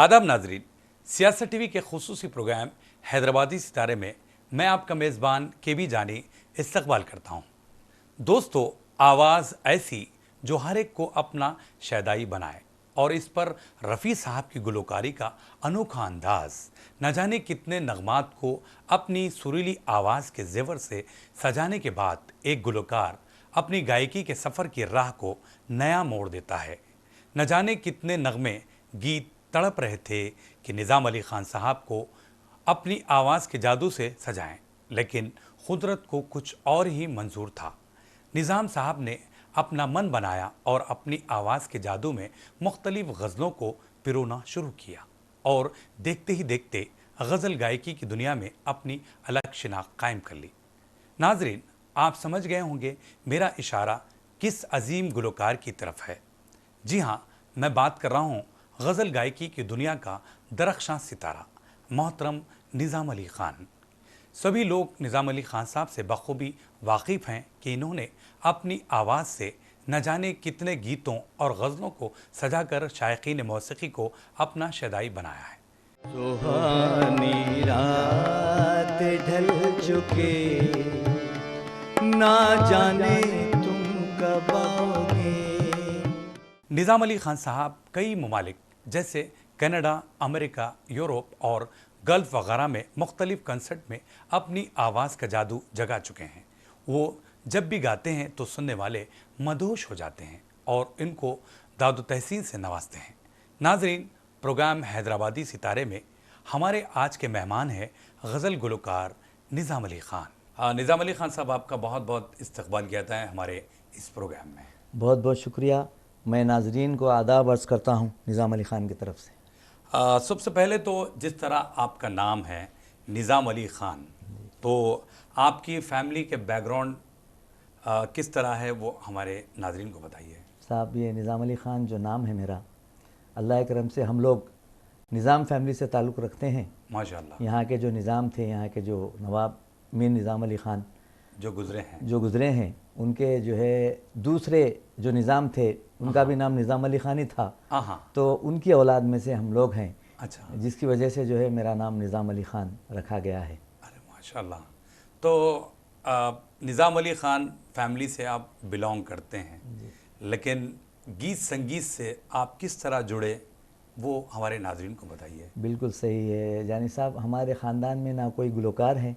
आदाब नाजरीन, सियासत टीवी के खुसूसी प्रोग्राम हैदराबादी सितारे में मैं आपका मेज़बान KB जानी इस्तकबाल करता हूँ। दोस्तों, आवाज़ ऐसी जो हर एक को अपना शैदाई बनाए और इस पर रफ़ी साहब की गुलकारी का अनोखा अंदाज, न जाने कितने नगमात को अपनी सुरीली आवाज़ के जेवर से सजाने के बाद एक गुलकार अपनी गायकी के सफ़र की राह को नया मोड़ देता है। न जाने कितने नगमे गीत तड़प रहे थे कि निज़ाम अली ख़ान साहब को अपनी आवाज़ के जादू से सजाएं, लेकिन कुदरत को कुछ और ही मंजूर था। निज़ाम साहब ने अपना मन बनाया और अपनी आवाज़ के जादू में मुख्तलिफ गज़लों को पिरोना शुरू किया और देखते ही देखते गज़ल गायकी की दुनिया में अपनी अलग शिनाख्त कायम कर ली। नाजरीन, आप समझ गए होंगे मेरा इशारा किस अजीम गुलकार की तरफ है। जी हाँ, मैं बात कर रहा हूँ गज़ल गायकी की दुनिया का दरख्शां सितारा मोहतरम निज़ाम अली ख़ान। सभी लोग निज़ाम अली ख़ान साहब से बखूबी वाकिफ़ हैं कि इन्होंने अपनी आवाज़ से न जाने कितने गीतों और गज़लों को सजाकर शायकीन मौसीक़ी को अपना शैदाई बनाया है। सुहानी रात ढल चुके, ना जाने तुम कब आओगे। निज़ाम अली ख़ान साहब कई ममालिक जैसे कनाडा, अमेरिका, यूरोप और गल्फ़ वगैरह में मुख्तलिफ़ कंसर्ट में अपनी आवाज़ का जादू जगा चुके हैं। वो जब भी गाते हैं तो सुनने वाले मदहोश हो जाते हैं और इनको दादो तहसीन से नवाजते हैं। नाजरीन, प्रोग्राम हैदराबादी सितारे में हमारे आज के मेहमान हैं गज़ल गुलकार निज़ाम अली ख़ान। निज़ाम अली ख़ान साहब, आपका बहुत बहुत इस्तकबाल किया था हमारे इस प्रोग्राम में। बहुत बहुत शुक्रिया। मैं नाजरीन को आदाब अर्ज़ करता हूँ निज़ाम अली ख़ान की तरफ से। सबसे पहले तो जिस तरह आपका नाम है निज़ाम अली ख़ान, तो आपकी फैमिली के बैकग्राउंड किस तरह है वो हमारे नाजरीन को बताइए। साहब, ये निज़ाम अली ख़ान जो नाम है मेरा, अल्लाह करम से हम लोग निज़ाम फैमिली से ताल्लुक़ रखते हैं। माशाअल्लाह। यहाँ के जो निज़ाम थे, यहाँ के जो नवाब मीर निज़ाम अली ख़ान जो गुज़रे हैं उनके जो है दूसरे जो निज़ाम थे उनका भी नाम निज़ाम अली ख़ान ही था। तो उनकी औलाद में से हम लोग हैं। अच्छा। जिसकी वजह से जो है मेरा नाम निज़ाम अली ख़ान रखा गया है। अरे माशाअल्लाह। तो निज़ाम अली ख़ान फैमिली से आप बिलोंग करते हैं, लेकिन गीत संगीत से आप किस तरह जुड़े वो हमारे नाजरीन को बताइए। बिल्कुल सही है जानी साहब, हमारे ख़ानदान में ना कोई गुलकार है,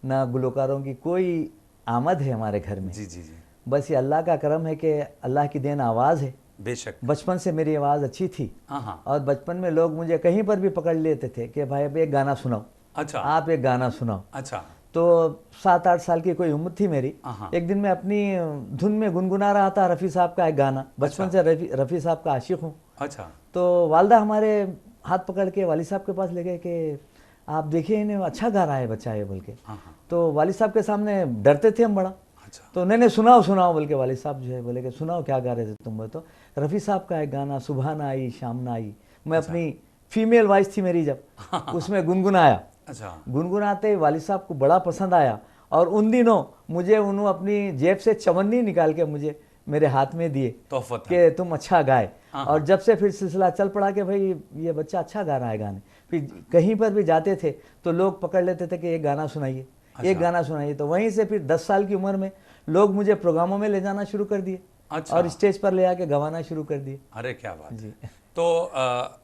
ना गुलकारों की कोई आमद है हमारे घर में। जी जी जी। बस ये अल्लाह का करम है कि अल्लाह की देन आवाज़ है। बेशक। बचपन से मेरी आवाज़ अच्छी थी। हाँ। और बचपन में लोग मुझे कहीं पर भी पकड़ लेते थे कि भाई अब एक गाना सुनाओ। अच्छा। आप एक गाना सुनाओ। अच्छा। तो 7-8 साल की कोई उम्र थी मेरी। एक दिन मैं अपनी धुन में गुनगुना रहा था रफ़ी साहब का एक गाना। बचपन से रफ़ी साहब का आशिक़ हूँ। अच्छा। तो वालदा हमारे हाथ पकड़ के वाली साहब के पास ले गए कि आप देखिए इन्हें अच्छा गा रहा है बच्चा ये, बोल के। तो वाली साहब के सामने डरते थे हम बड़ा। अच्छा। तो नहीं सुनाओ बोल के वाली साहब जो है बोले कि सुनाओ, क्या गा रहे थे तुम? तो रफ़ी साहब का एक गाना सुबह ना आई शाम ना आई, मैं अपनी फीमेल वॉइस थी मेरी जब, उसमें गुनगुनाया। अच्छा। गुनगुनाते ही वाली साहब को बड़ा पसंद आया और उन दिनों मुझे उन्होंने अपनी जेब से चवन्नी निकाल के मुझे मेरे हाथ में दिए कि तुम अच्छा गाए। और जब से फिर सिलसिला चल पड़ा कि भाई ये बच्चा अच्छा गा रहा है गाने। फिर कहीं पर भी जाते थे तो लोग पकड़ लेते थे कि एक गाना सुनाइए। अच्छा। एक गाना सुनाइए। तो वहीं से फिर 10 साल की उम्र में लोग मुझे प्रोग्रामों में ले जाना शुरू कर दिए। अच्छा। और स्टेज पर ले आके गवाना शुरू कर दिए। अरे क्या बात जी। तो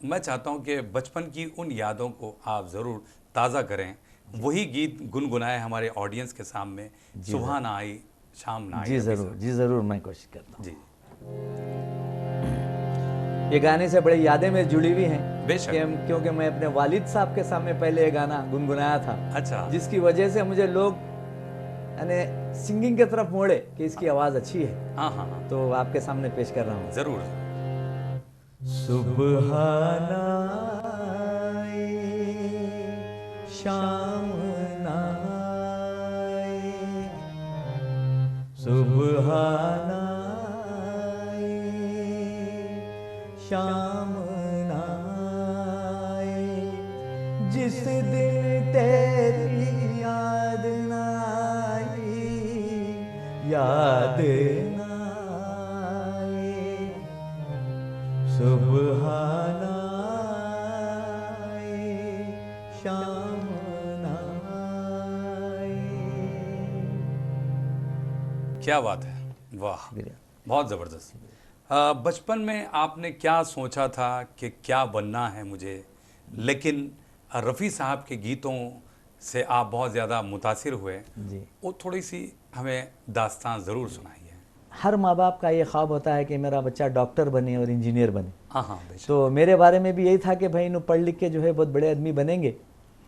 मैं चाहता हूँ कि बचपन की उन यादों को आप ज़रूर ताज़ा करें। वही गीत गुनगुनाए हमारे ऑडियंस के सामने, सुबह ना आई शाम ना आई। जी ज़रूर मैं कोशिश करता हूँ। जी। ये गाने से बड़ी यादें मेरी जुड़ी हुई हैं। बेशक। क्योंकि मैं अपने वालिद साहब के सामने पहले ये गाना गुनगुनाया था। अच्छा। जिसकी वजह से मुझे लोग यानी सिंगिंग की तरफ मोड़े कि इसकी आवाज़ अच्छी है। हाँ। तो आपके सामने पेश कर रहा हूँ। ज़रूर। सुबह ना आई शाम ना आई, सुबह ना आई शाम ना आई, जिस दिन तेरी याद ना आई, याद ना आई, सुबह ना श्याम नाई। क्या बात है, वाह, बहुत ज़बरदस्त। बचपन में आपने क्या सोचा था कि क्या बनना है मुझे, लेकिन रफ़ी साहब के गीतों से आप बहुत ज़्यादा मुतासिर हुए जी। वो थोड़ी सी हमें दास्तान ज़रूर सुनाइए। हर माँ बाप का ये ख्वाब होता है कि मेरा बच्चा डॉक्टर बने और इंजीनियर बने। हाँ हाँ, बेशक। तो मेरे बारे में भी यही था कि भाई इन्हों पढ़ लिख के जो है बहुत बड़े आदमी बनेंगे।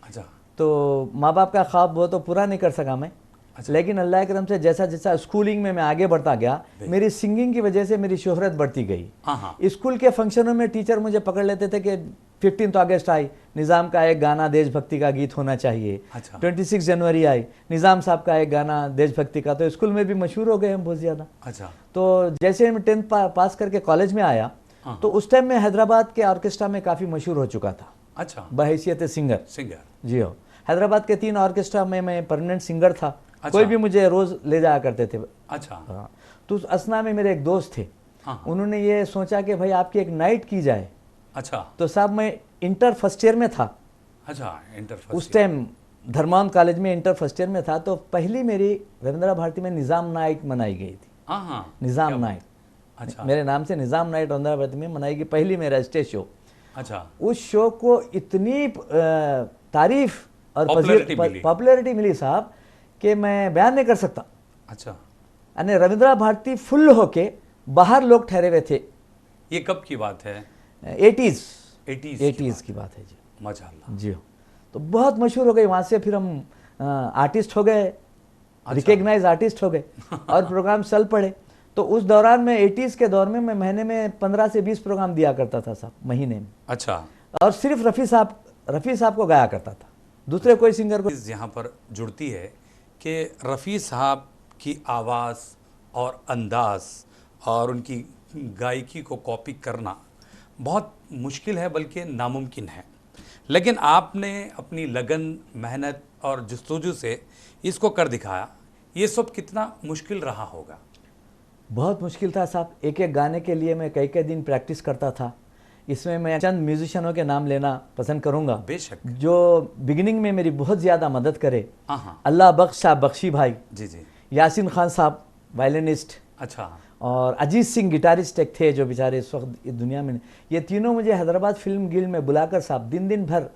अच्छा। तो माँ बाप का ख्वाब वो तो पूरा नहीं कर सका मैं। अच्छा। लेकिन अल्लाह के करम से जैसा जैसा स्कूलिंग में मैं आगे बढ़ता गया, मेरी सिंगिंग की वजह से मेरी शोहरत बढ़ती गई। हाँ हाँ। स्कूल के फंक्शनों में टीचर मुझे पकड़ लेते थे कि 15 अगस्त आई, निज़ाम का एक गाना देशभक्ति का गीत होना चाहिए। अच्छा। 26 जनवरी आई, निज़ाम साहब का एक गाना देशभक्ति का। तो स्कूल में भी मशहूर हो गए हम बहुत ज़्यादा। अच्छा। तो जैसे मैं 10th पास करके कॉलेज में आया, तो उस टाइम में हैदराबाद के ऑर्केस्ट्रा में काफ़ी मशहूर हो चुका था। अच्छा। बहैसियत सिंगर। सिंगर। जी हो, हैदराबाद के 3 ऑर्केस्ट्रा में मैं परमानेंट सिंगर था। अच्छा। कोई भी मुझे रोज़ ले जाया करते थे। अच्छा। हाँ, तो उस असना में मेरे एक दोस्त थे। हाँ। उन्होंने ये सोचा कि भाई आपकी एक नाइट की जाए। अच्छा। तो साहब मैं इंटर फर्स्ट ईयर में था। अच्छा, इंटर फर्स्ट उस टाइम धर्मान कॉलेज में इंटर फर्स्ट ईयर में था। तो पहली मेरी रविंद्र भारती में निज़ाम नाइट मनाई गई थी। हाँ हाँ। निज़ाम नाइट। अच्छा। मेरे नाम से निज़ाम नाइट रविंद्र भारती में मनाई गई, पहली मेरा स्टेज शो। अच्छा। उस शो को इतनी तारीफ और पॉपुलैरिटी मिली साहब कि मैं बयान नहीं कर सकता। अच्छा। यानी रविंद्र भारती फुल होके बाहर लोग ठहरे हुए थे। ये कब की बात है? 80s 80s की बात है जी। माशाअल्लाह। जी हो, तो बहुत मशहूर हो गई। वहाँ से फिर हम आर्टिस्ट हो गए, रिकग्नाइज आर्टिस्ट हो गए और प्रोग्राम चल पड़े। तो उस दौरान में 80s के दौर में मैं महीने में 15 से 20 प्रोग्राम दिया करता था साहब, महीने में। अच्छा। और सिर्फ रफ़ी साहब को गाया करता था, दूसरे कोई सिंगर को। यहाँ पर जुड़ती है कि रफ़ी साहब की आवाज़ और अंदाज और उनकी गायकी को कॉपी करना बहुत मुश्किल है, बल्कि नामुमकिन है। लेकिन आपने अपनी लगन, मेहनत और जस्तुजू से इसको कर दिखाया। ये सब कितना मुश्किल रहा होगा? बहुत मुश्किल था साहब। एक एक गाने के लिए मैं कई कई दिन प्रैक्टिस करता था। इसमें मैं चंद म्यूजिशियनों के नाम लेना पसंद करूंगा, बेशक, जो बिगिनिंग में मेरी बहुत ज़्यादा मदद करे। हाँ। अल्लाह बख्श साहब बख्शी भाई, जी जी, यासीन खान साहब वायलिनिस्ट, अच्छा, और अजीत सिंह गिटारिस्ट एक थे जो बेचारे इस वक्त दुनिया में। ये तीनों मुझे हैदराबाद फिल्म गिल्ड में बुलाकर साहब दिन भर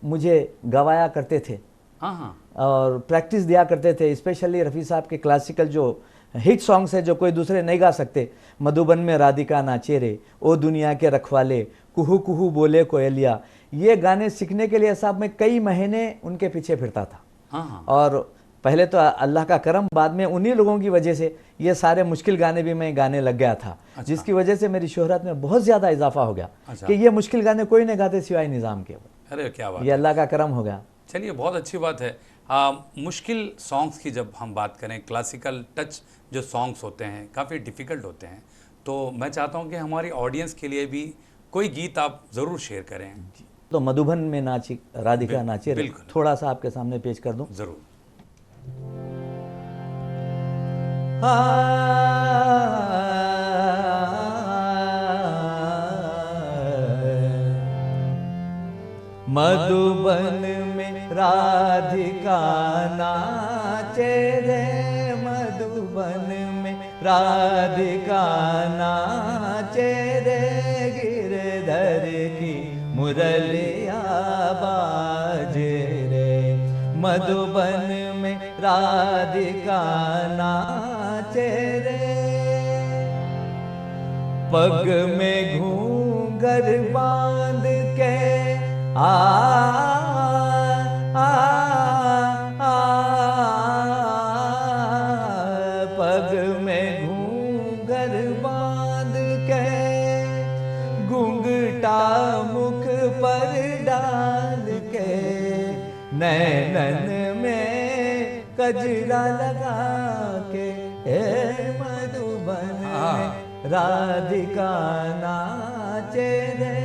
मुझे गवाया करते थे। हाँ। और प्रैक्टिस दिया करते थे। स्पेशली रफ़ी साहब के क्लासिकल जो हिट सॉन्ग्स है जो कोई दूसरे नहीं गा सकते, मधुबन में राधिका नाचे रे, ओ दुनिया के रखवाले, कुहू कुहू बोले कोयलिया, ये गाने सीखने के लिए साहब मैं कई महीने उनके पीछे फिरता था। हाँ। और पहले तो अल्लाह का करम, बाद में उन्हीं लोगों की वजह से ये सारे मुश्किल गाने भी मैं गाने लग गया था। अच्छा। जिसकी वजह से मेरी शोहरत में बहुत ज़्यादा इजाफा हो गया। अच्छा। कि ये मुश्किल गाने कोई नहीं गाते सिवाय निज़ाम के। अरे क्या बात, ये अल्लाह का करम हो गया। चलिए, बहुत अच्छी बात है। मुश्किल सॉन्ग्स की जब हम बात करें, क्लासिकल टच जो सॉन्ग्स होते हैं काफ़ी डिफ़िकल्ट होते हैं, तो मैं चाहता हूं कि हमारी ऑडियंस के लिए भी कोई गीत आप ज़रूर शेयर करें। तो मधुबन में नाची राधिका नाचे रे, थोड़ा सा आपके सामने पेश कर दूं। ज़रूर। मधुबन में राधिका नाचे रे, मधुबन में राधिका नाचे रे, गिरधर की मुरलिया बाजे रे, मधुबन में राधिका नाचे रे, पग में घूंघर बांध के पग में घूंघर बांध के, घूंघटा मुख पर डाल के, नैनन में कजरा लगा के, मधुबन में राधिका नाचे रे,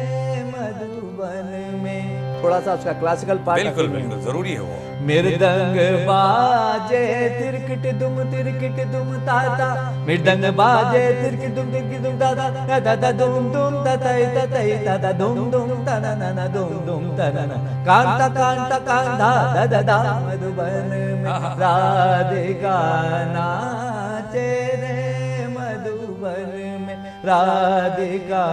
मधुबन में। थोड़ा सा उसका क्लासिकल पार्ट बिल्कुल जरूरी है वो। मृदंग बाजे तिरकिट दुम ताता, मृदंग बाजे तिरकिट दुम ताता, ताता दुम दुम ततई ततई ताता दुम दुम तननन दुम दुम तनन, कांता कांता कांधा ददा मधुबन में राधिका नाचे रे, मधुबन में राधिका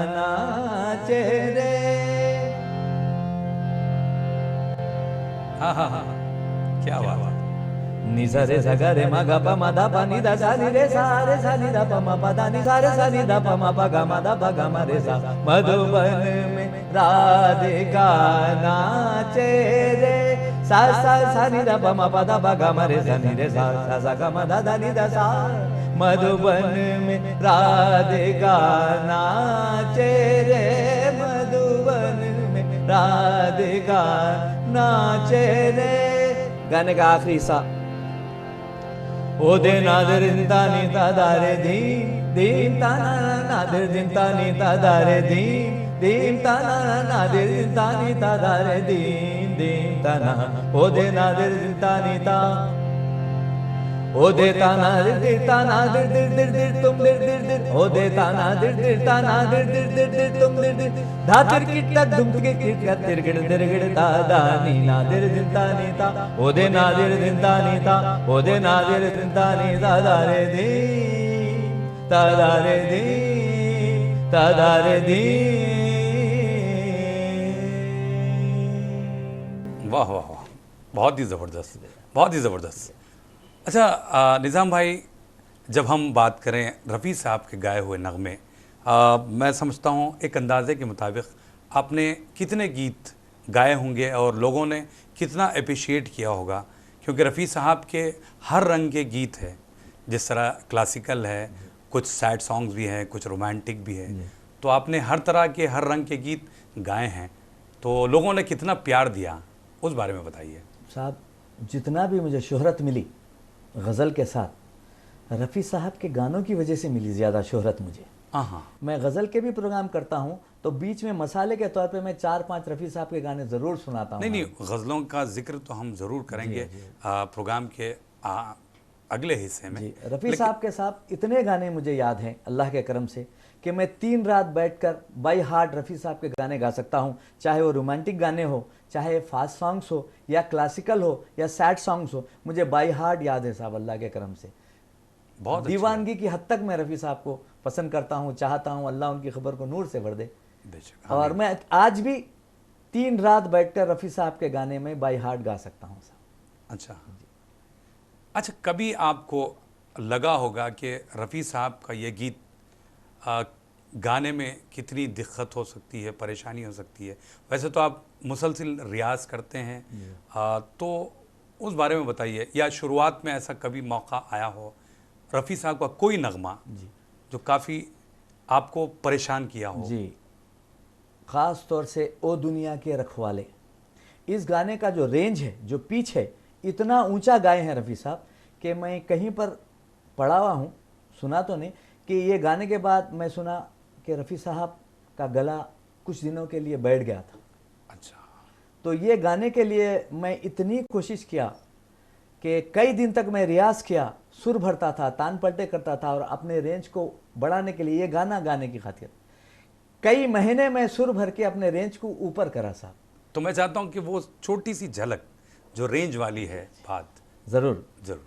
नाचे रे। हाँ हाँ हाँ, क्या बात है। नि सा रे सा गा रे मा गा पा मा दा पा नि दा सा नि रे सा नि दा पा मा पा दा नि सा रे सा नि दा पा मा पा गा मा दा पा गा मा रे सा, मधुबन में राधिका नाचे रे, सा नि दा पा मा पा दा पा गा मा रे सा नि रे सा सा गा मा दा दा नि दा सा, मधुबन में राधिका नाचे रे, मधुबन में राधिका नाचे रे। गाने का आखिरी हिस्सा। ओ दे नादर दिनता नीता दारे दीन दीन ताना नादर दिनता नीता दारे दीन दीन ताना नादर दिनता नीता दारे दीन दीन ताना, ओ दे नादर दिनता नीता, ओ दे ताना दिर दिर ताना दिर दिर दिर दिर तुम दिर दिर दिर, ओ दे ताना दिर दिर ताना दिर दिर दिर दिर तुम दिर दिर, धा तिर किट्टा दुम के किट्टा तिर गिड़ दिर गिड़ ता दा नी ना दिर दिन ता नी ता, ओ दे ना दिर दिन ता नी ता, ओ दे ना दिर दिन ता नी ता दारे दी ता दारे दी ता दारे दी। वाह वाह वाह, बहुत ही ज़बरदस्त, बहुत ही ज़बरदस्त। अच्छा निज़ाम भाई, जब हम बात करें रफ़ी साहब के गाए हुए नगमे, मैं समझता हूँ एक अंदाज़े के मुताबिक आपने कितने गीत गाए होंगे और लोगों ने कितना अप्रिशिएट किया होगा, क्योंकि रफ़ी साहब के हर रंग के गीत है, जिस तरह क्लासिकल है, कुछ सैड सॉन्ग्स भी हैं, कुछ रोमांटिक भी है, तो आपने हर तरह के हर रंग के गीत गाए हैं, तो लोगों ने कितना प्यार दिया उस बारे में बताइए। साहब, जितना भी मुझे शोहरत मिली गज़ल के साथ, रफ़ी साहब के गानों की वजह से मिली ज़्यादा शोहरत मुझे। हाँ, मैं गज़ल के भी प्रोग्राम करता हूँ तो बीच में मसाले के तौर पे मैं 4-5 रफ़ी साहब के गाने ज़रूर सुनाता हूँ। नहीं, गज़लों का जिक्र तो हम ज़रूर करेंगे प्रोग्राम के अगले हिस्से में। रफ़ी साहब के साथ इतने गाने मुझे याद हैं अल्लाह के करम से कि मैं 3 रात बैठकर बाई हार्ट रफ़ी साहब के गाने गा सकता हूँ, चाहे वो रोमांटिक गाने हो, चाहे फास्ट सॉन्ग्स हो, या क्लासिकल हो, या सैड सॉन्ग्स हो, मुझे बाई हार्ट याद है साहब अल्लाह के करम से। बहुत दीवानगी की हद तक मैं रफ़ी साहब को पसंद करता हूँ, चाहता हूँ अल्लाह उनकी खबर को नूर से भर दे। और मैं आज भी 3 रात बैठकर रफ़ी साहब के गाने में बाई हार्ट गा सकता हूँ साहब। अच्छा, कभी आपको लगा होगा कि रफ़ी साहब का ये गीत गाने में कितनी दिक्कत हो सकती है, परेशानी हो सकती है? वैसे तो आप मुसलसिल रियाज करते हैं, तो उस बारे में बताइए, या शुरुआत में ऐसा कभी मौका आया हो रफ़ी साहब का कोई नगमा जो काफ़ी आपको परेशान किया हो? जी, ख़ास तौर से ओ दुनिया के रखवाले, इस गाने का जो रेंज है, जो पिच है, इतना ऊंचा गाए हैं रफ़ी साहब कि मैं कहीं पर पढ़ा हुआ हूँ, सुना तो नहीं, कि ये गाने के बाद मैं सुना कि रफ़ी साहब का गला कुछ दिनों के लिए बैठ गया था। अच्छा। तो ये गाने के लिए मैं इतनी कोशिश किया कि कई दिन तक मैं रियाज़ किया, सुर भरता था, तान पलटे करता था, और अपने रेंज को बढ़ाने के लिए, ये गाना गाने की खातिर कई महीने में सुर भर के अपने रेंज को ऊपर करा साहब। तो मैं चाहता हूँ कि वो छोटी सी झलक जो रेंज वाली है बात ज़रूर ज़रूर।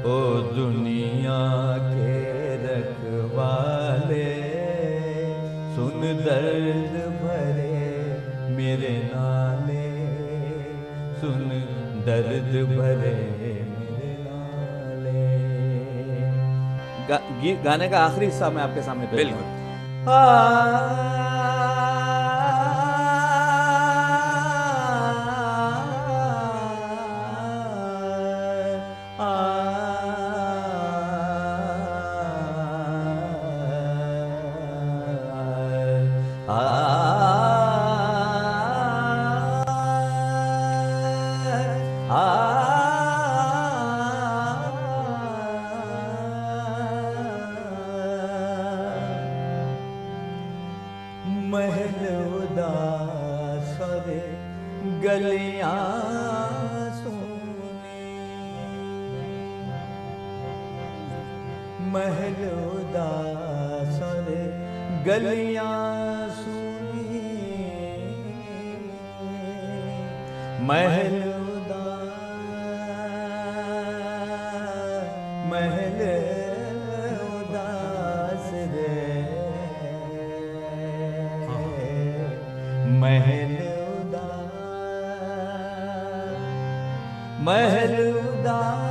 ओ दुनिया के रखवाले, सुन दर्द भरे मेरे नाले, सुन दर्द भरे मेरे नाले। गाने का आखिरी हिस्सा मैं आपके सामने पेश बिल्कुल। महल उदास रे गलियां सुनी, महल उदास और गलियां सुनी, महल उदास रे, महल महल उदास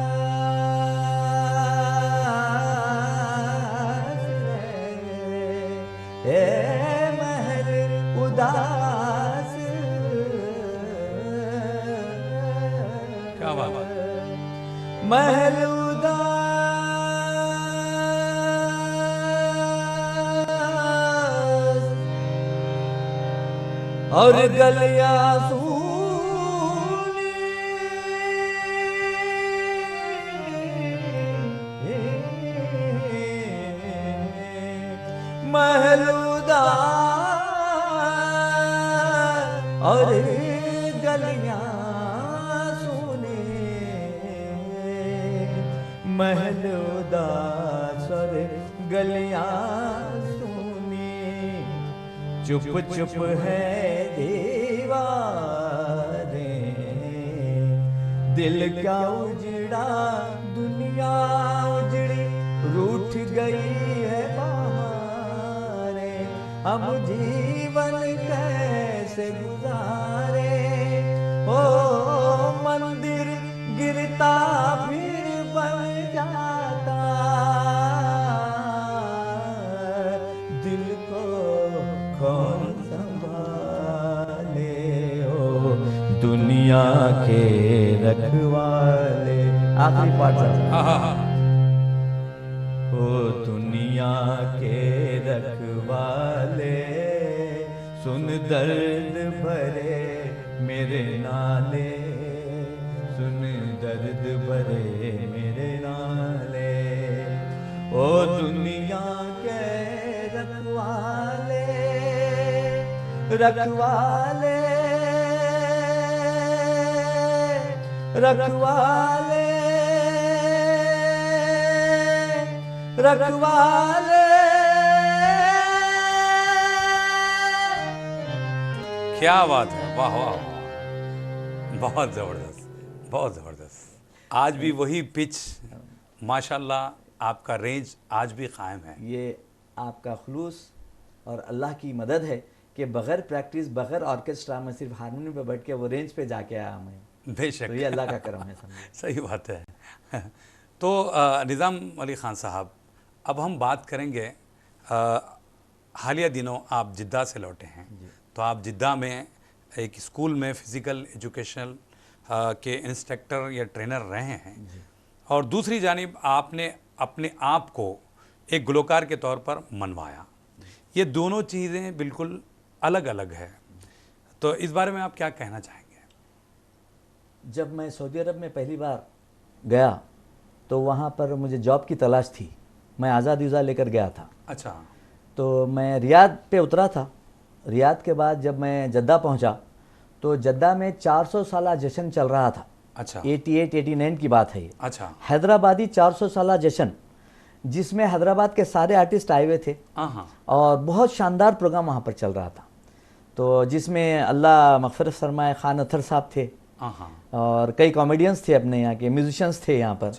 रे, महल उदास, क्या बात है। महल उदास और गलियां महल उदास और गलियां सुनी, महल उदास और गलियां सुनी, चुप चुप है दीवारें, दिल क्या उजड़ा, दुनिया उजड़ी, रूठ गई है हम जीवन कैसे गुजारे, ओ मंदिर गिरता फिर बन जाता, दिल को कौन संभाले, ओ दुनिया के रखवाले। आखिरी पार्ट ओ दुनिया के रखवाले, सुन दर्द भरे मेरे नाले, सुन दर्द भरे मेरे नाले, ओ दुनिया के रखवाले, रखवाले, रखवाले, रखवाले। क्या बात है, वाह वाह, बहुत ज़बरदस्त, बहुत ज़बरदस्त। आज भी वही पिच, माशाल्लाह, आपका रेंज आज भी कायम है। ये आपका खुलूस और अल्लाह की मदद है कि बग़ैर प्रैक्टिस, बग़ैर ऑर्केस्ट्रा में सिर्फ हारमोनियम पे बैठ के वो रेंज पे जाके आया मैं। बेशक, तो ये अल्लाह का करम है। सही बात है। तो निज़ाम अली ख़ान साहब, अब हम बात करेंगे, हालिया दिनों आप जिद्दा से लौटे हैं, तो आप जिद्दा में एक स्कूल में फ़िज़िकल एजुकेशनल के इंस्ट्रक्टर या ट्रेनर रहे हैं, और दूसरी जानिब आपने अपने आप को एक गुलकार के तौर पर मनवाया। ये दोनों चीज़ें बिल्कुल अलग अलग है, तो इस बारे में आप क्या कहना चाहेंगे? जब मैं सऊदी अरब में पहली बार गया तो वहाँ पर मुझे जॉब की तलाश थी, मैं आज़ाद वीज़ा लेकर गया था। अच्छा। तो मैं रियाद पे उतरा था। रियाद के बाद जब मैं जद्दा पहुँचा तो जद्दा में 400 साला जश्न चल रहा था। अच्छा। 88-89 की बात है ये। अच्छा। हैदराबादी 400 साला जश्न, जिसमें हैदराबाद के सारे आर्टिस्ट आए हुए थे और बहुत शानदार प्रोग्राम वहाँ पर चल रहा था। तो जिसमें अल्लाह मग़फ़िरत फरमाए खान अत्तर साहब थे और कई कॉमेडियंस थे, अपने यहाँ के म्यूजिशियंस थे यहाँ पर।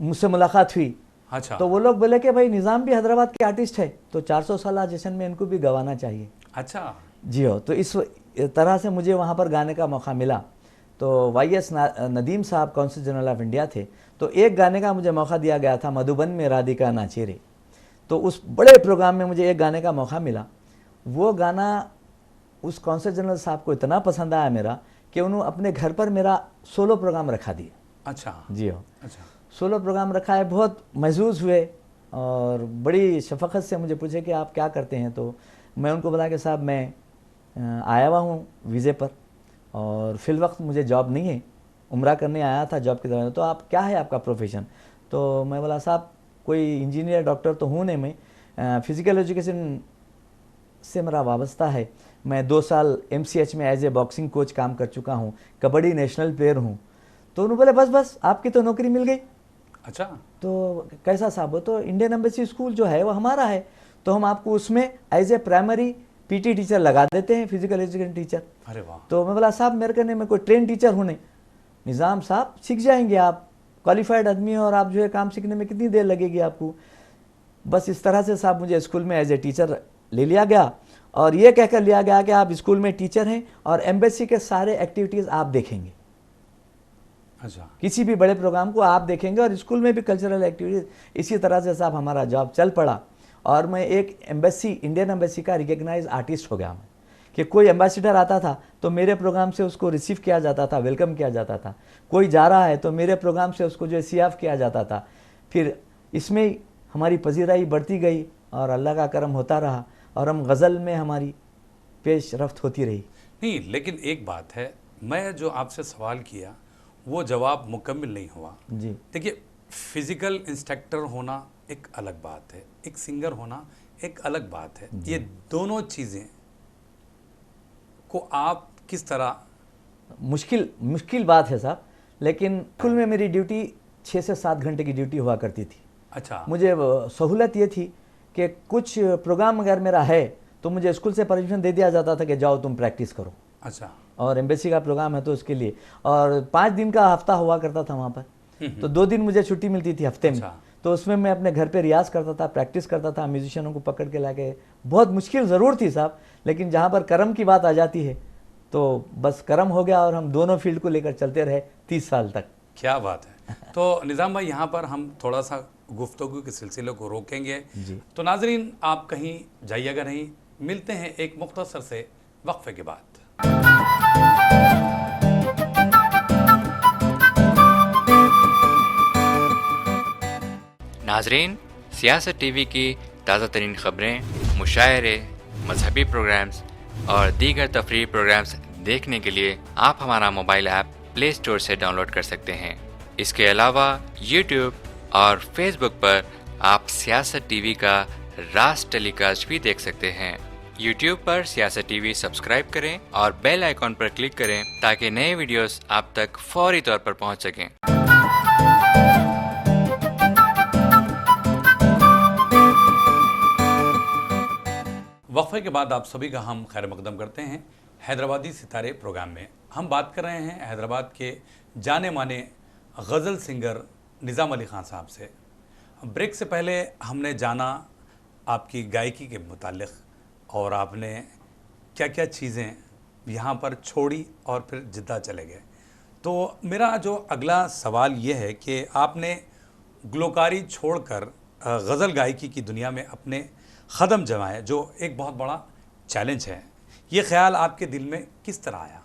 मुझसे मुलाकात हुई। अच्छा। तो वो लोग बोले कि भाई निज़ाम भी हैदराबाद के आर्टिस्ट है, तो 400 साला जश्न में इनको भी गवाना चाहिए। अच्छा जी हो। तो इस तरह से मुझे वहाँ पर गाने का मौका मिला। तो YS नदीम साहब कौंसल जनरल ऑफ इंडिया थे, तो एक गाने का मुझे मौका दिया गया था, मधुबन में राधिका नाचे रे। तो उस बड़े प्रोग्राम में मुझे एक गाने का मौका मिला। वो गाना उस कौंसल जनरल साहब को इतना पसंद आया मेरा कि उन्होंने अपने घर पर मेरा सोलो प्रोग्राम रखा दिया। अच्छा। जी हो। अच्छा। सोलो प्रोग्राम रखा है, बहुत महसूस हुए और बड़ी शफ़क़त से मुझे पूछे कि आप क्या करते हैं। तो मैं उनको बोला कि साहब मैं आया हुआ हूँ वीज़े पर और फ़िल वक्त मुझे जॉब नहीं है, उम्रा करने आया था जॉब की तरह। तो आप क्या है आपका प्रोफेशन? तो मैं बोला साहब कोई इंजीनियर डॉक्टर तो हूँ नहीं, मैं फ़िज़िकल एजुकेशन से मेरा वाबस्ता है। मैं 2 साल MCH में एज ए बॉक्सिंग कोच काम कर चुका हूँ, कबड्डी नेशनल प्लेयर हूँ। तो उन्होंने बोले बस बस आपकी तो नौकरी मिल गई। अच्छा, तो कैसा साहब? वो तो इंडियन एम्बेसी स्कूल जो है वो हमारा है, तो हम आपको उसमें as a primary PT teacher लगा देते हैं, फिजिकल एजुकेशन टीचर। अरे वाह। तो मैं बोला साहब मेरे कहने में कोई ट्रेन टीचर हूँ नहीं। निज़ाम साहब सीख जाएंगे, आप क्वालिफाइड आदमी हैं और आप जो है काम सीखने में कितनी देर लगेगी आपको। बस इस तरह से साहब मुझे स्कूल में एज ए टीचर ले लिया गया और ये कहकर लिया गया कि आप स्कूल में टीचर हैं और एम्बेसी के सारे एक्टिविटीज़ आप देखेंगे। अच्छा, किसी भी बड़े प्रोग्राम को आप देखेंगे और स्कूल में भी कल्चरल एक्टिविटीज़। इसी तरह से साहब हमारा जॉब चल पड़ा और मैं एक एम्बेसी, इंडियन एम्बेसी का रिकग्नाइज आर्टिस्ट हो गया मैं, कि कोई एम्बेसडर आता था तो मेरे प्रोग्राम से उसको रिसीव किया जाता था, वेलकम किया जाता था। कोई जा रहा है तो मेरे प्रोग्राम से उसको जो है सीआफ किया जाता था। फिर इसमें ही हमारी पजीराई बढ़ती गई और अल्लाह का करम होता रहा और हम गज़ल में हमारी पेश रफ्त होती रही। नहीं, लेकिन एक बात है, मैं जो आपसे सवाल किया वो जवाब मुकम्मल नहीं हुआ जी। देखिए, फिजिकल इंस्ट्रक्टर होना एक अलग बात है, एक सिंगर होना एक अलग बात है। ये दोनों चीज़ें को आप किस तरह? मुश्किल बात है साहब, लेकिन स्कूल में मेरी ड्यूटी 6 से 7 घंटे की ड्यूटी हुआ करती थी। अच्छा, मुझे सहूलत ये थी कि कुछ प्रोग्राम अगर मेरा है तो मुझे स्कूल से परमिशन दे दिया जाता था कि जाओ तुम प्रैक्टिस करो। अच्छा, और एम्बेसी का प्रोग्राम है तो उसके लिए, और 5 दिन का हफ्ता हुआ करता था वहाँ पर, तो 2 दिन मुझे छुट्टी मिलती थी हफ्ते में। अच्छा। तो उसमें मैं अपने घर पे रियाज करता था, प्रैक्टिस करता था, म्यूजिशियनों को पकड़ के लाके। बहुत मुश्किल ज़रूर थी साहब, लेकिन जहाँ पर करम की बात आ जाती है तो बस करम हो गया और हम दोनों फील्ड को लेकर चलते रहे 30 साल तक। क्या बात है। तो निज़ाम भाई, यहाँ पर हम थोड़ा सा गुफ्तगू के सिलसिले को रोकेंगे जी। तो नाजरीन आप कहीं जाइएगा नहीं, मिलते हैं एक मुख्तसर से वक्फे के बाद। नाजरीन, सियासत TV की ताज़ा तरीन ख़बरें, मुशायरे, मजहबी प्रोग्राम्स और दीगर तफरीही प्रोग्राम्स देखने के लिए आप हमारा मोबाइल ऐप प्ले स्टोर से डाउनलोड कर सकते हैं। इसके अलावा YouTube और Facebook पर आप सियासत TV का राज टेलीकास्ट भी देख सकते हैं। YouTube पर सियासत TV सब्सक्राइब करें और बेल आइकॉन पर क्लिक करें ताकि नए वीडियोस आप तक फौरी तौर पर पहुंच सकें। वक्फे के बाद आप सभी का हम खैर मकदम करते हैं हैदराबादी सितारे प्रोग्राम में। हम बात कर रहे हैं हैदराबाद के जाने माने गज़ल सिंगर निज़ाम अली ख़ान साहब से। ब्रेक से पहले हमने जाना आपकी गायकी के मुतालिक और आपने क्या क्या चीज़ें यहाँ पर छोड़ी और फिर जिद्दा चले गए। तो मेरा जो अगला सवाल ये है कि आपने ग्लोकारी छोड़कर गज़ल गायकी की दुनिया में अपने ख़दम जमाए, जो एक बहुत बड़ा चैलेंज है। ये ख्याल आपके दिल में किस तरह आया?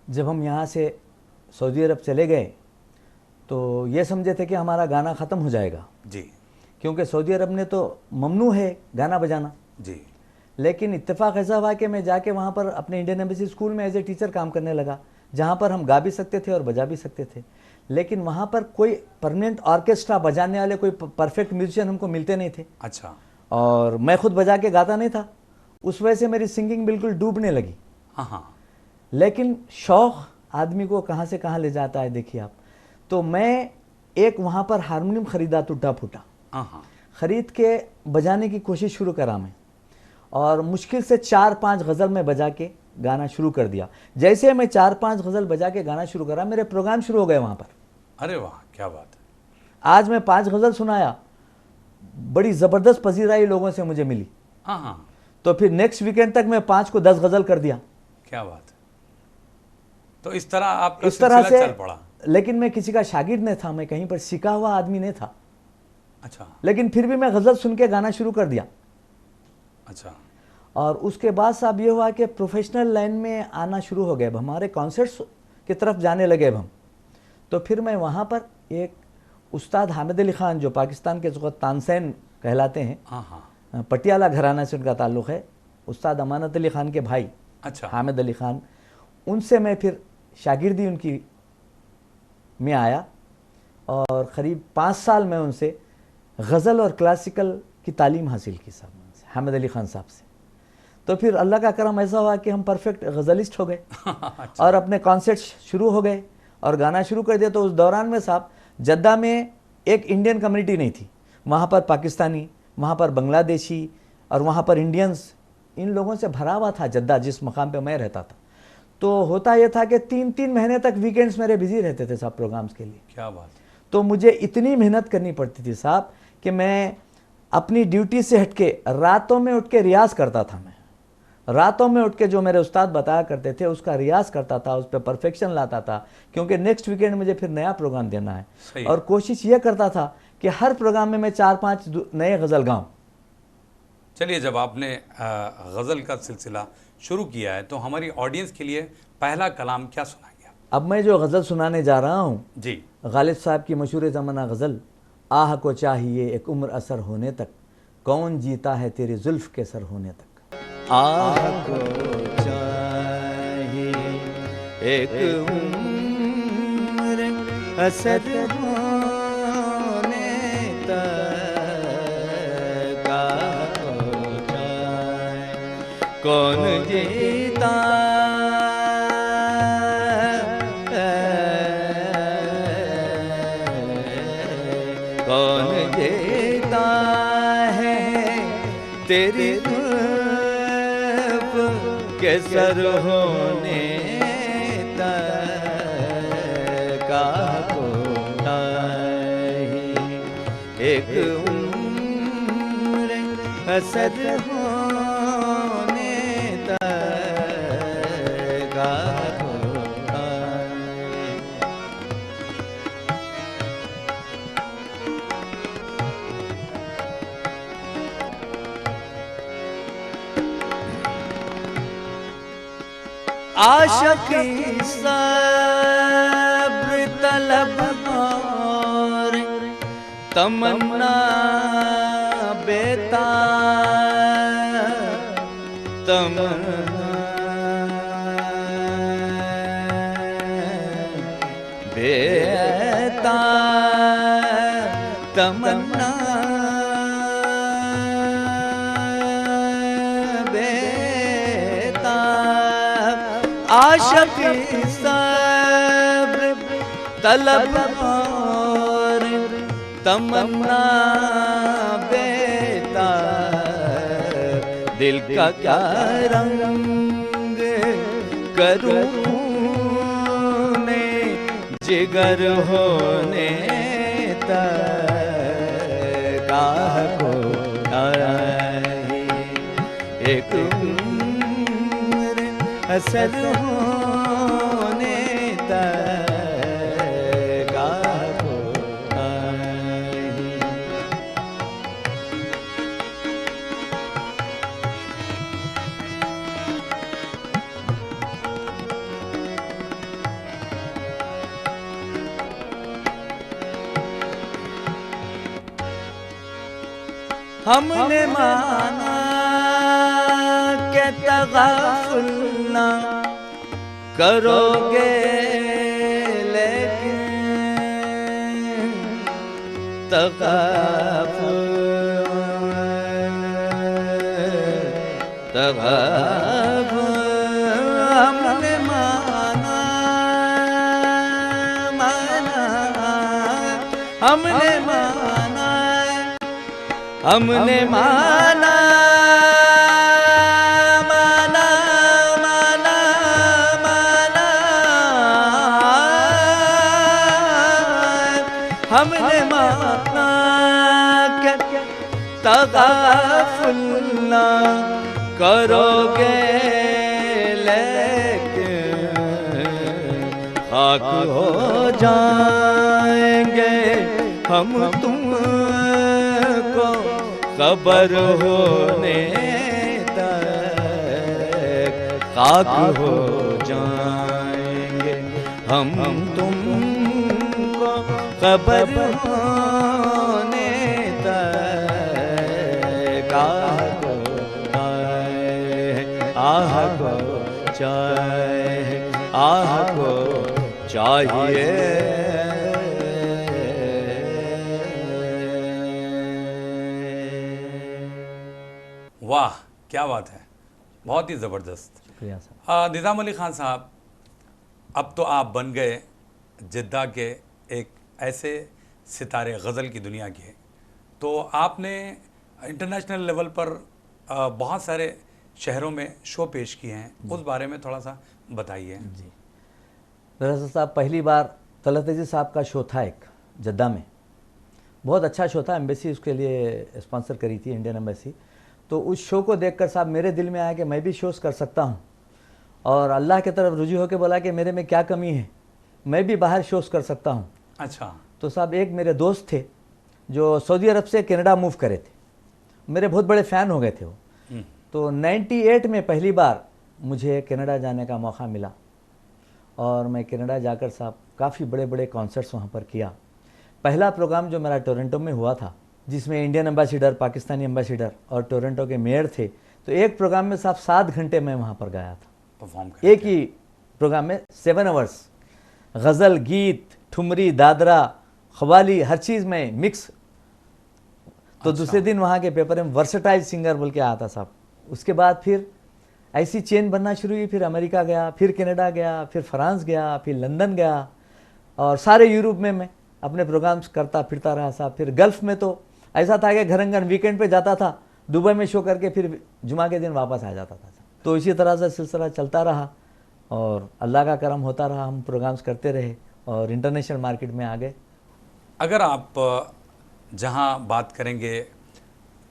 जब हम यहाँ से सऊदी अरब चले गए तो ये समझे थे कि हमारा गाना ख़त्म हो जाएगा जी, क्योंकि सऊदी अरब ने तो ममनू है गाना बजाना जी। लेकिन इत्तेफाक ऐसा हुआ कि मैं जाके वहाँ पर अपने इंडियन एम्बेसी स्कूल में एज ए टीचर काम करने लगा, जहाँ पर हम गा भी सकते थे और बजा भी सकते थे। लेकिन वहाँ पर कोई परमानेंट ऑर्केस्ट्रा बजाने वाले, कोई परफेक्ट म्यूजिशियन हमको मिलते नहीं थे। अच्छा। और मैं खुद बजा के गाता नहीं था, उस वजह से मेरी सिंगिंग बिल्कुल डूबने लगी। हाँ हाँ। लेकिन शौक़ आदमी को कहाँ से कहाँ ले जाता है, देखिए आप। तो मैं एक वहाँ पर हारमोनियम ख़रीदा टूटा फूटा, हाँ हाँ। ख़रीद के बजाने की कोशिश शुरू करा मैं, और मुश्किल से 4-5 गज़ल में बजा के गाना शुरू कर दिया। जैसे मैं 4-5 गज़ल बजा के गाना शुरू करा, मेरे प्रोग्राम शुरू हो गए वहाँ पर। अरे वाह, क्या बात है। आज मैं 5 गज़ल सुनाया, बड़ी ज़बरदस्त पजीराई लोगों से मुझे मिली। हाँ हाँ। तो फिर नेक्स्ट वीकेंड तक मैं 5 को 10 गज़ल कर दिया। क्या बात है। तो इस तरह आपका इस तरह सिलसिला से चल पड़ा। लेकिन मैं किसी का शागिर्द नहीं था, मैं कहीं पर सीखा हुआ आदमी नहीं था। अच्छा लेकिन फिर भी मैं गज़ल सुन के गाना शुरू कर दिया। अच्छा। और उसके बाद साहब ये हुआ कि प्रोफेशनल लाइन में आना शुरू हो गए, अब हमारे कॉन्सर्ट्स की तरफ जाने लगे अब हम। तो फिर मैं वहाँ पर एक उस्ताद हामिद अली ख़ान, जो पाकिस्तान के ज़ुग़त तानसेन कहलाते हैं, हाँ हाँ। पटियाला घराना से उनका ताल्लुक़ है, उस्ताद अमानत अली ख़ान के भाई अच्छा। हामिद अली ख़ान, उनसे मैं फिर शागिर्दी उनकी में आया और क़रीब 5 साल में उनसे गज़ल और क्लासिकल की तालीम हासिल की साहब। हामिद अली खान साहब से। तो फिर अल्लाह का करम ऐसा हुआ कि हम परफेक्ट गज़लिस्ट हो गए और अपने कॉन्सर्ट्स शुरू हो गए और गाना शुरू कर दिया। तो उस दौरान में साहब जद्दा में एक इंडियन कम्युनिटी नहीं थी, वहाँ पर पाकिस्तानी, वहाँ पर बांग्लादेशी और वहाँ पर इंडियंस, इन लोगों से भरा हुआ था जद्दा, जिस मकाम पे मैं रहता था। तो होता यह था कि 3-3 महीने तक वीकेंड्स मेरे बिजी रहते थे साहब प्रोग्राम्स के लिए। क्या बात। तो मुझे इतनी मेहनत करनी पड़ती थी साहब कि मैं अपनी ड्यूटी से हटके रातों में उठ के रियाज़ करता था। मैं रातों में उठ के जो मेरे उस्ताद बताया करते थे उसका रियाज़ करता था, उस पर परफेक्शन लाता था, क्योंकि नेक्स्ट वीकेंड मुझे फिर नया प्रोग्राम देना है। और कोशिश ये करता था कि हर प्रोग्राम में मैं 4-5 नए गज़ल गाऊँ। चलिए, जब आपने गज़ल का सिलसिला शुरू किया है तो हमारी ऑडियंस के लिए पहला कलाम क्या सुनाएंगे आप? अब मैं जो गज़ल सुनाने जा रहा हूँ जी, गालिब साहब की मशहूर ज़माना गज़ल, आह को चाहिए एक उम्र असर होने तक, कौन जीता है तेरी जुल्फ के सर होने तक। आह को चाहिए एक उम्र असर होने तक, आह को चाहिए कौन जीता कौन जीता है तेरी जुल्फ के सर होने तक, आह को चाहिए एक उम्र असर होने तक, आह को चाहिए। आशिकी सब्र तलब और तमन्ना बेताब, तमन्ना बेताब, तमन्ना आशिकी सब्र तलब और तमन्ना बेताब, दिल का क्या रंग करूं ने जिगर होने तक, आह को चाहिए एक असर होने तक, आह को चाहिए। हमने माना के तग़ाफ़ुल ना करोगे, लेकिन तग़ाफ़ुल हमने माना हमने माना हमने माना माना माना माना हमने माना कि तग़ाफ़ुल ना करोगे, लेकिन खाक हो जाएंगे हम तुमको खबर होने तक, खाक हो जाएंगे हम तुमको खबर होने तक, आह को चाहिए, आह को चाहिए। क्या बात है, बहुत ही ज़बरदस्त। शुक्रिया साहब। निज़ाम अली ख़ान साहब, अब तो आप बन गए जिद्दा के एक ऐसे सितारे गज़ल की दुनिया के, तो आपने इंटरनेशनल लेवल पर बहुत सारे शहरों में शो पेश किए हैं, उस बारे में थोड़ा सा बताइए। जी, दरअसल साहब पहली बार तलत अजीज़ साहब का शो था एक जद्दा में, बहुत अच्छा शो था, एम्बेसी उसके लिए स्पॉन्सर करी थी, इंडियन एम्बेसी। तो उस शो को देखकर साहब मेरे दिल में आया कि मैं भी शोज़ कर सकता हूँ, और अल्लाह की तरफ रुजू होकर बोला कि मेरे में क्या कमी है, मैं भी बाहर शोज़ कर सकता हूँ। अच्छा। तो साहब एक मेरे दोस्त थे जो सऊदी अरब से कनाडा मूव करे थे, मेरे बहुत बड़े फ़ैन हो गए थे वो। तो 98 में पहली बार मुझे कनाडा जाने का मौका मिला, और मैं कनाडा जाकर साहब काफ़ी बड़े बड़े कॉन्सर्ट्स वहाँ पर किया। पहला प्रोग्राम जो मेरा टोरंटो में हुआ था, जिसमें इंडियन एम्बेसडर, पाकिस्तानी एम्बेसडर और टोरंटो के मेयर थे, तो एक प्रोग्राम में साहब 7 घंटे मैं वहाँ पर गाया था, परफॉर्म एक ही प्रोग्राम में 7 आवर्स, गज़ल, गीत, ठुमरी, दादरा, ख़वाली, हर चीज़ में मिक्स। तो अच्छा। दूसरे दिन वहाँ के पेपर में वर्सटाइल सिंगर बोल के आया था साहब। उसके बाद फिर ऐसी चेन बनना शुरू हुई, फिर अमेरिका गया, फिर कनाडा गया, फिर फ्रांस गया, फिर लंदन गया, और सारे यूरोप में मैं अपने प्रोग्राम्स करता फिरता रहा साहब। फिर गल्फ़ में तो ऐसा था कि घरंगन वीकेंड पे जाता था, दुबई में शो करके फिर जुमा के दिन वापस आ जाता था। तो इसी तरह से सिलसिला चलता रहा, और अल्लाह का करम होता रहा, हम प्रोग्राम्स करते रहे और इंटरनेशनल मार्केट में आ गए। अगर आप जहां बात करेंगे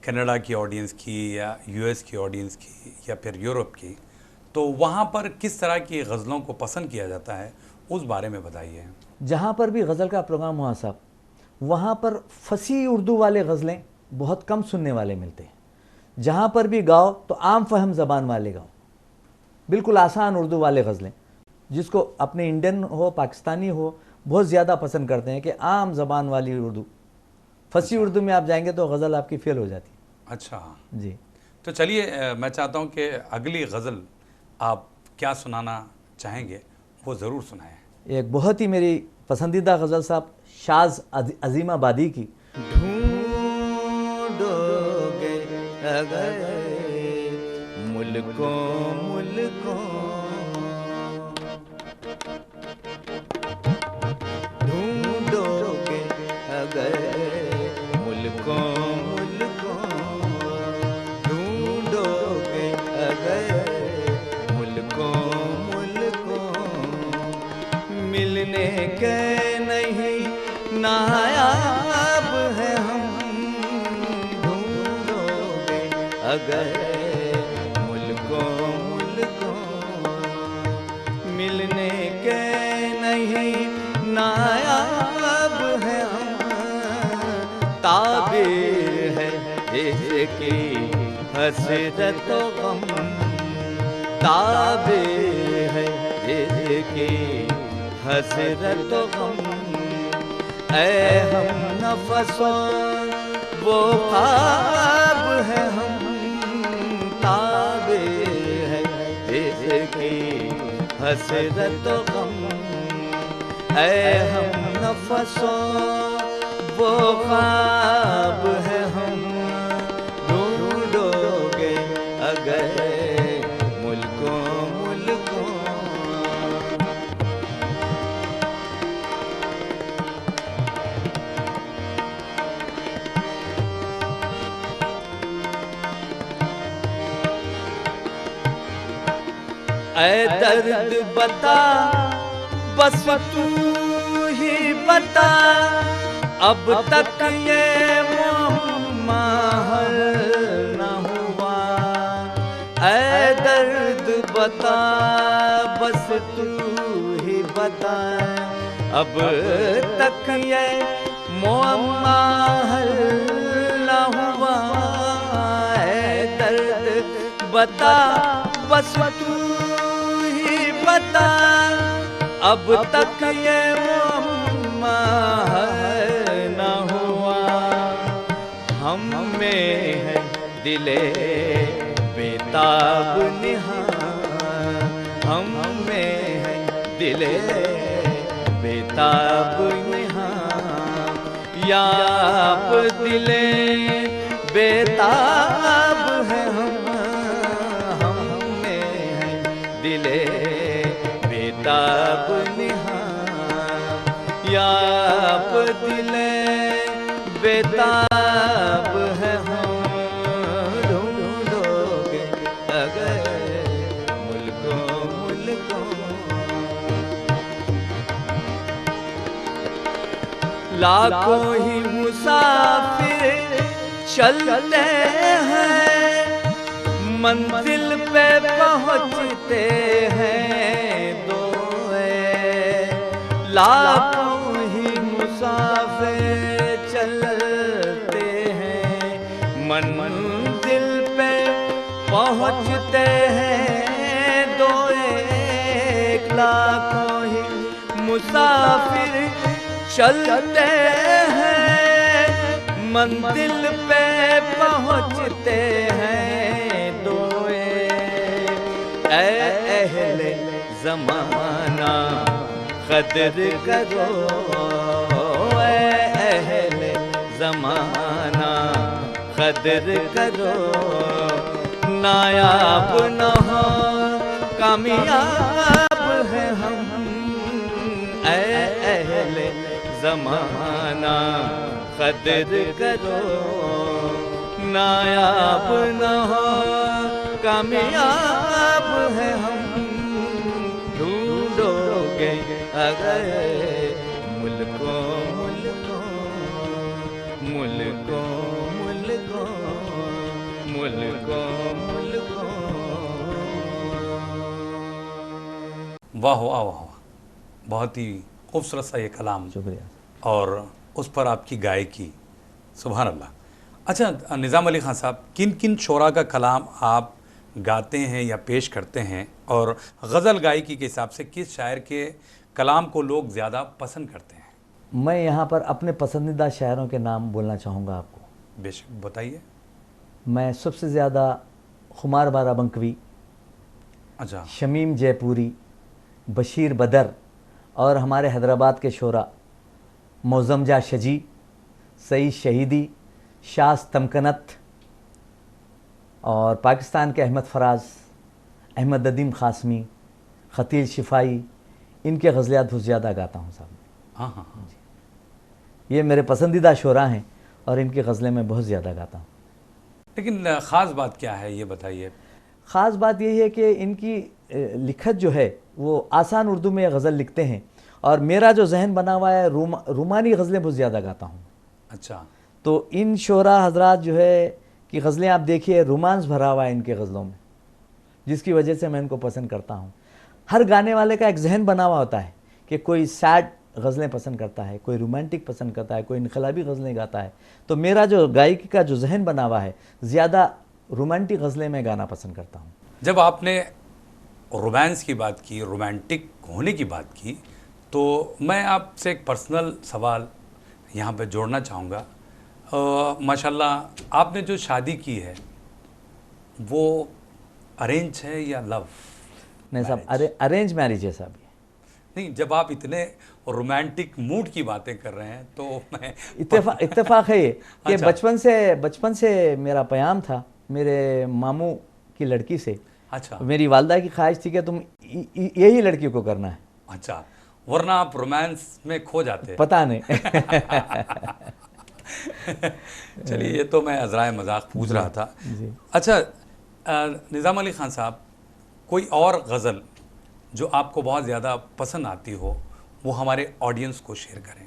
कनाडा की ऑडियंस की या यूएस की ऑडियंस की या फिर यूरोप की, तो वहां पर किस तरह की गज़लों को पसंद किया जाता है, उस बारे में बताइए। जहाँ पर भी गज़ल का प्रोग्राम हुआ साहब, वहाँ पर फसी उर्दू वाले गज़लें बहुत कम सुनने वाले मिलते हैं। जहाँ पर भी गाओ तो आम फहम ज़बान वाले गाओ, बिल्कुल आसान उर्दू वाले गज़लें, जिसको अपने इंडियन हो पाकिस्तानी हो बहुत ज़्यादा पसंद करते हैं कि आम ज़बान वाली उर्दू। फसी उर्दू में आप जाएंगे तो गज़ल आपकी फेल हो जाती। अच्छा जी, तो चलिए, मैं चाहता हूं कि अगली गज़ल आप क्या सुनाना चाहेंगे वो ज़रूर सुनाएं। एक बहुत ही मेरी पसंदीदा गज़ल साहब शाज़ अज़ीमाबादी की। ढूंढोगे अगर मुल्कों मुल्कों, ढूंढोगे अगर मुल्कों मुल्कों, ढूंढोगे अगर मुल्कों मुल्कों, मिलने के नहीं नायाब है हम, ढूंढोगे अगर मुल्कों मुल्कों, मिलने के नहीं नायाब है हम, ताबीर है इसकी हसरत व गम, ताबीर है इसकी हसरत व गम, ऐ हम नफसों वो ख्वाब है हम, ताबीर है इसकी हसरत व गम, ऐ हम नफसों वो ख्वाब है हम, ढूंढोगे अगर मुल्कों मुल्कों। ऐ दर्द बता बस तू ही बता, अब तक ये महल न हुआ, ऐ दर्द बता बस तू ही बता, अब तक ये मुअम्मा हल न हुआ, ऐ दर्द बता बस तू ही बता, अब तक ये मुअम्मा न हुआ, हम में है दिले बेताब निहां, हम में है दिले बेताब निहां, या आप दिले बेताब है हम, दिले बेताब निहार, याब दिले बेताब है हम, ढूंढोगे अगर मुल्कों मुल्कों। लाखों ही मुसाफिर चलते हैं, मंजिल पे पहुंचते हैं दोए। लाखों ही मुसाफिर चलते हैं, मंजिल पे पहुंचते हैं दोए। लाखों ही मुसाफिर चलते हैं, मंजिल पे पहुंचते हैं दोए। ऐ अहले ज़माना कदर करो, ऐ अहले ज़माना कदर करो। नायाब न हो कामयाब है हम, ऐ अहले ज़माना कदर करो। नायाब न हो कामयाब है हम, ढूंढोगे अगर मुल्कों मुल्कों मुल्कों मुल्कों मुल्कों मुल्कों। वाह वाह वाह, बहुत ही खूबसूरत सा ये कलाम, शुक्रिया। और उस पर आपकी गायकी, सुभान अल्लाह। अच्छा निज़ाम अली ख़ान साहब, किन किन शोरा का कलाम आप गाते हैं या पेश करते हैं, और गज़ल गायकी के हिसाब से किस शायर के कलाम को लोग ज़्यादा पसंद करते हैं? मैं यहाँ पर अपने पसंदीदा शायरों के नाम बोलना चाहूँगा आपको। बेशक बताइए। मैं सबसे ज़्यादा खुमार बाराबंकवी, अच्छा, शमीम जयपुरी, बशीर बदर, और हमारे हैदराबाद के शोरा मौज़मजा शजी, सईद शहीदी, शास तमकनत, और पाकिस्तान के अहमद फराज, अहमद अदीम ख़ासमी, ख़तील शिफाई, इनके गज़लियात बहुत ज़्यादा गाता हूँ साहब। हाँ हाँ हाँ, ये मेरे पसंदीदा शोरा हैं और इनकी गज़लें मैं बहुत ज़्यादा गाता हूँ। लेकिन ख़ास बात क्या है ये बताइए। ख़ास बात यही है कि इनकी लिखत जो है वो आसान उर्दू में गज़ल लिखते हैं, और मेरा जो जहन बना हुआ है रूमानी गज़लें बहुत ज़्यादा गाता हूँ। अच्छा, तो इन शोरा हजरात जो है कि गज़लें आप देखिए, रोमांस भरा हुआ है इनके गज़लों में, जिसकी वजह से मैं इनको पसंद करता हूँ। हर गाने वाले का एक जहन बना हुआ होता है कि कोई सैड गज़लें पसंद करता है, कोई रोमांटिक पसंद करता है, कोई इनकलाबी गज़लें गाता है। तो मेरा जो गायकी का जो जहन बना हुआ है, ज़्यादा रोमांटिक गज़लें मैं गाना पसंद करता हूँ। जब आपने रोमांस की बात की, रोमांटिक होने की बात की, तो मैं आपसे एक पर्सनल सवाल यहाँ पे जोड़ना चाहूँगा। माशाल्लाह आपने जो शादी की है वो अरेंज है या लव? नहीं साहब, अरेंज मैरिज है साहब। नहीं, जब आप इतने रोमांटिक मूड की बातें कर रहे हैं तो मैं इत्तेफाक है ये कि अच्छा। बचपन से मेरा प्याम था मेरे मामू की लड़की से। अच्छा, मेरी वालदा की ख्वाहिश थी कि तुम यही लड़की को करना है। अच्छा, वरना आप रोमांस में खो जाते। पता नहीं। चलिए, ये तो मैं अज़राए मजाक पूछ रहा था। अच्छा निज़ाम अली ख़ान साहब, कोई और गज़ल जो आपको बहुत ज़्यादा पसंद आती हो वो हमारे ऑडियंस को शेयर करें।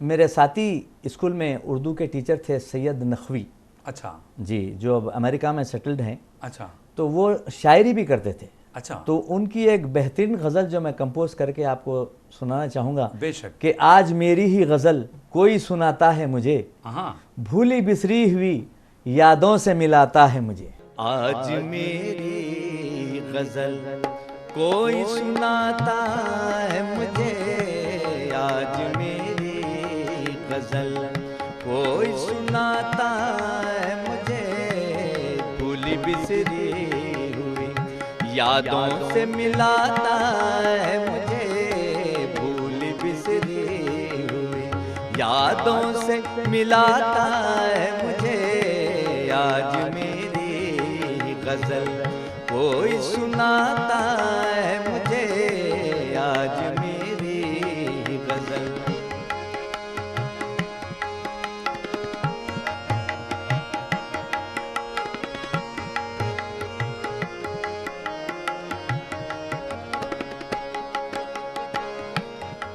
मेरे साथी स्कूल में उर्दू के टीचर थे सैयद नखवी। अच्छा जी, जो अब अमेरिका में सेटल्ड हैं। अच्छा, तो वो शायरी भी करते थे। अच्छा, तो उनकी एक बेहतरीन गज़ल जो मैं कंपोज करके आपको सुनाना चाहूँगा। बेशक। कि आज मेरी ही गज़ल कोई सुनाता है मुझे, हाँ, भूली बिसरी हुई यादों से मिलाता है मुझे। आज मेरी गज़ल कोई सुनाता है मुझे, आज मेरी गज़ल कोई सुनाता है मुझे, भूली बिसरी हुई यादों से मिलाता है मुझे, भूली बिसरी हुई यादों से मिलाता है मुझे। आज मेरी गज़ल कोई सुनाता है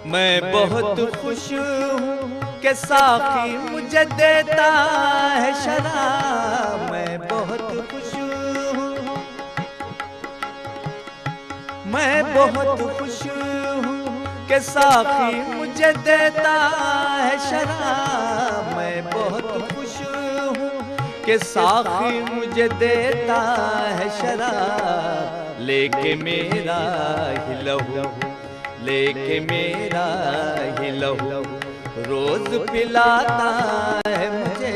मैं बहुत खुश हूँ कि साकी मुझे देता है शराब। मैं बहुत खुश हूँ, मैं बहुत खुश हूँ कि साकी मुझे देता है शराब। मैं बहुत खुश हूँ कि साकी मुझे देता है शराब। लेके मेरा ही लहू, लेके मेरा ही लहू रोज पिलाता है मुझे।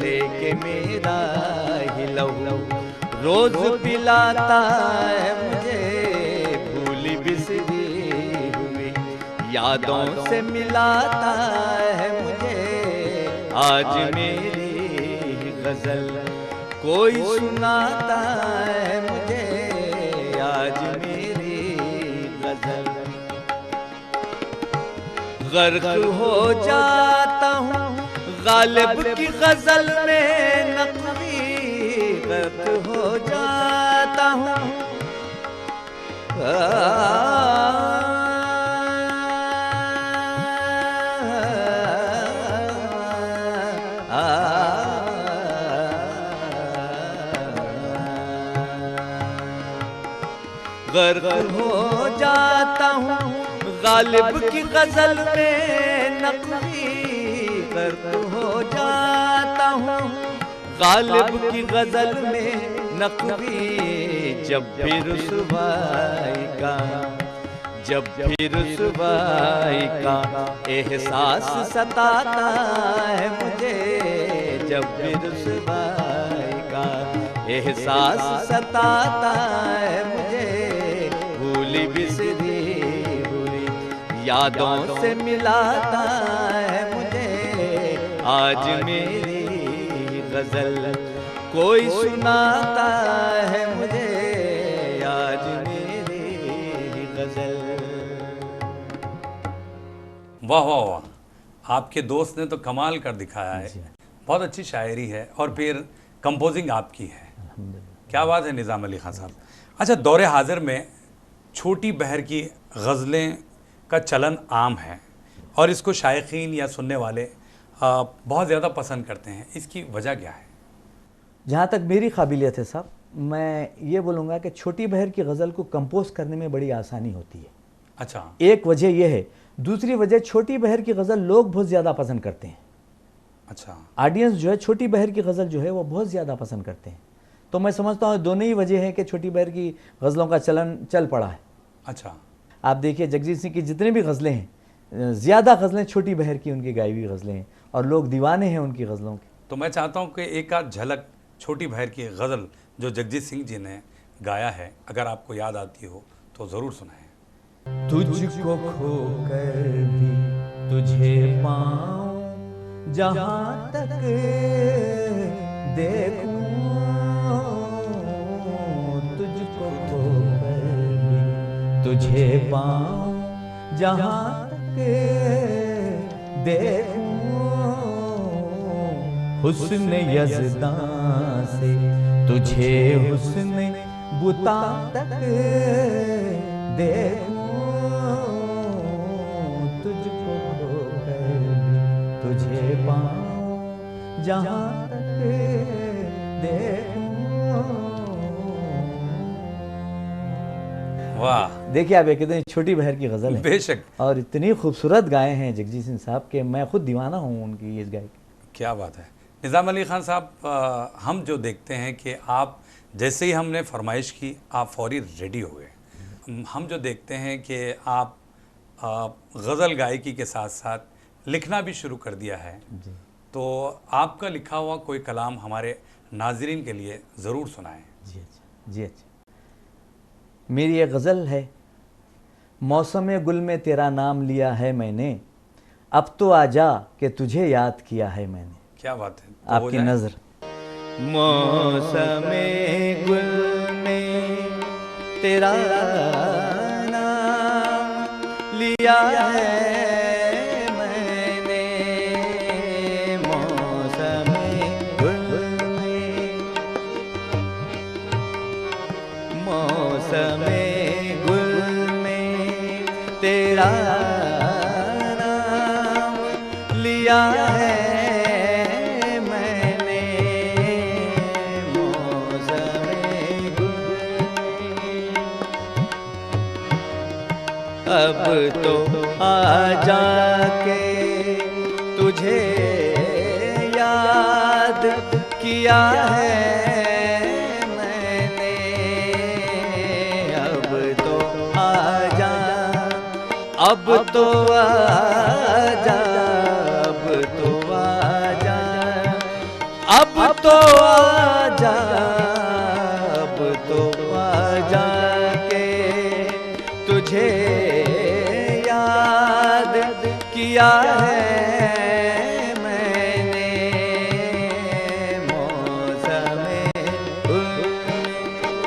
लेके मेरा ही लहू रोज पिलाता है मुझे। भूली बिसरी हुई यादों से मिलाता है मुझे। आज मेरी गजल कोई सुनाता है मुझे। आज मेरी गजल गर्क हो जाता हूँ गालिब की गजल में नकवी। गर्क हो जाता हूँ गर्क हो जाता हूँ गालिब की गजल में नकवी। गर्क हो जाता हूँ गालिब की गजल में नकवी। जब भी रुसवाई का, जब भी रुसवाई का एहसास सताता है मुझे। जब भी रुसवाई का एहसास सताता है मुझे। भूली बिसरी यादों से मिलाता है मुझे। आज मेरी गजल कोई सुनाता है मुझे। आज मेरी गजल। वाह वाह वाह, आपके दोस्त ने तो कमाल कर दिखाया है। बहुत अच्छी शायरी है और फिर कंपोजिंग आपकी है। क्या बात है निज़ाम अली खान साहब। अच्छा, दौरे हाजिर में छोटी बहर की गज़लें का चलन आम है और इसको शायकीन या सुनने वाले बहुत ज़्यादा पसंद करते हैं। इसकी वजह क्या है? जहाँ तक मेरी काबिलियत है साहब, मैं ये बोलूँगा कि छोटी बहर की गज़ल को कंपोज करने में बड़ी आसानी होती है। अच्छा, एक वजह यह है। दूसरी वजह, छोटी बहर की गज़ल लोग बहुत ज़्यादा पसंद करते हैं। अच्छा, ऑडियंस जो है छोटी बहर की गज़ल जो है वो बहुत ज़्यादा पसंद करते हैं। तो मैं समझता हूँ दोनों ही वजह है कि छोटी बहर की गज़लों का चलन चल पड़ा है। अच्छा, आप देखिए जगजीत सिंह की जितने भी गज़लें हैं, ज़्यादा गज़लें छोटी बहर की उनकी गाई हुई गज़लें हैं और लोग दीवाने हैं उनकी गज़लों के। तो मैं चाहता हूँ कि एक आध झलक छोटी बहर की गज़ल जो जगजीत सिंह जी ने गाया है, अगर आपको याद आती हो तो ज़रूर सुनाएं। तुझको खोकर भी तुझे पाऊं, जहां तक देखूं। तुझको खोकर भी तुझे पाऊं, जहां तक देखूं। हुस्न यज़दां से तुझे हुस्न बुता तक देखूं। तुझको खोकर भी तुझे पाऊं, जहां तक देखूं। वाह, देखिए आप, एक इतनी छोटी बहर की गज़ल है बेशक, और इतनी खूबसूरत गाए हैं जगजीत सिंह साहब के, मैं खुद दीवाना हूँ उनकी इस गाय। क्या बात है निज़ाम अली खान साहब। हम जो देखते हैं कि आप जैसे ही हमने फरमाइश की आप फौरी रेडी हो गए। हम जो देखते हैं कि आप गज़ल गायकी के साथ साथ लिखना भी शुरू कर दिया है। तो आपका लिखा हुआ कोई कलाम हमारे नाज़रीन के लिए ज़रूर सुनाएं। जी अच्छा, जी अच्छा। मेरी एक गज़ल है। मौसम गुल में तेरा नाम लिया है मैंने, अब तो आजा कि तुझे याद किया है मैंने। क्या बात है, तो आपकी नज़र। मौसम गुल में तेरा नाम लिया है मैंने। मौसम गुल में, मौसम गुल में तेरा अब तो आजा के तुझे याद किया है मैंने। अब तो आजा, अब तो आजा, अब तो आजा, अब तो आजा, अब तो आजा के तुझे याद किया है मैंने। मौसमे